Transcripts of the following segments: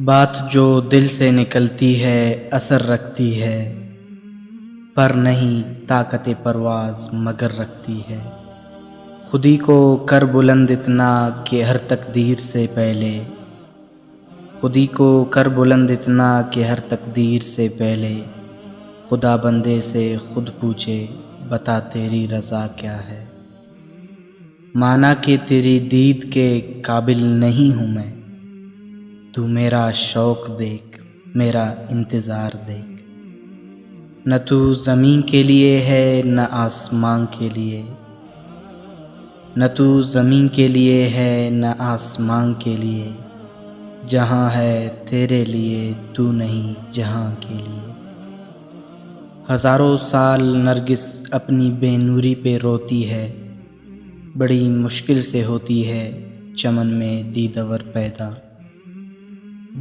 بات جو دل سے نکلتی ہے اثر رکھتی ہے، پر نہیں طاقت پرواز مگر رکھتی ہے۔ خودی کو کر بلند اتنا کہ ہر تقدیر سے پہلے، خودی کو کر بلند اتنا کہ ہر تقدیر سے پہلے، خدا بندے سے خود پوچھے بتا تیری رضا کیا ہے۔ مانا کہ تیری دید کے قابل نہیں ہوں میں، تو میرا شوق دیکھ، میرا انتظار دیکھ۔ نہ تو زمین کے لیے ہے نہ آسمان کے لیے، نہ تو زمین کے لیے ہے نہ آسمان کے لیے، جہاں ہے تیرے لیے تو نہیں جہاں کے لیے۔ ہزاروں سال نرگس اپنی بے نوری پہ روتی ہے، بڑی مشکل سے ہوتی ہے چمن میں دیدور پیدا۔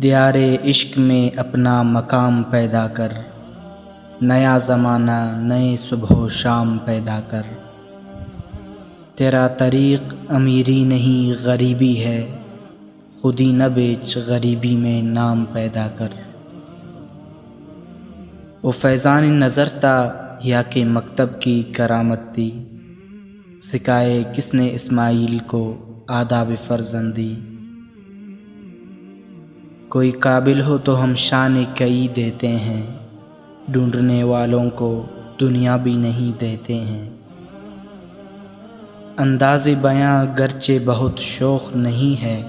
دیار عشق میں اپنا مقام پیدا کر، نیا زمانہ نئے صبح و شام پیدا کر۔ تیرا طریق امیری نہیں غریبی ہے، خودی نہ بیچ غریبی میں نام پیدا کر۔ وہ فیضان نظر تھا یا کہ مکتب کی کرامت تھی، سکھائے کس نے اسماعیل کو آداب فرزندی۔ کوئی قابل ہو تو ہم شان کئی دیتے ہیں، ڈھونڈنے والوں کو دنیا بھی نہیں دیتے ہیں۔ انداز بیاں گرچہ بہت شوخ نہیں ہے،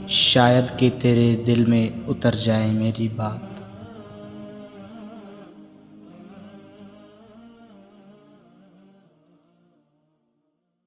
شاید کہ تیرے دل میں اتر جائے میری بات۔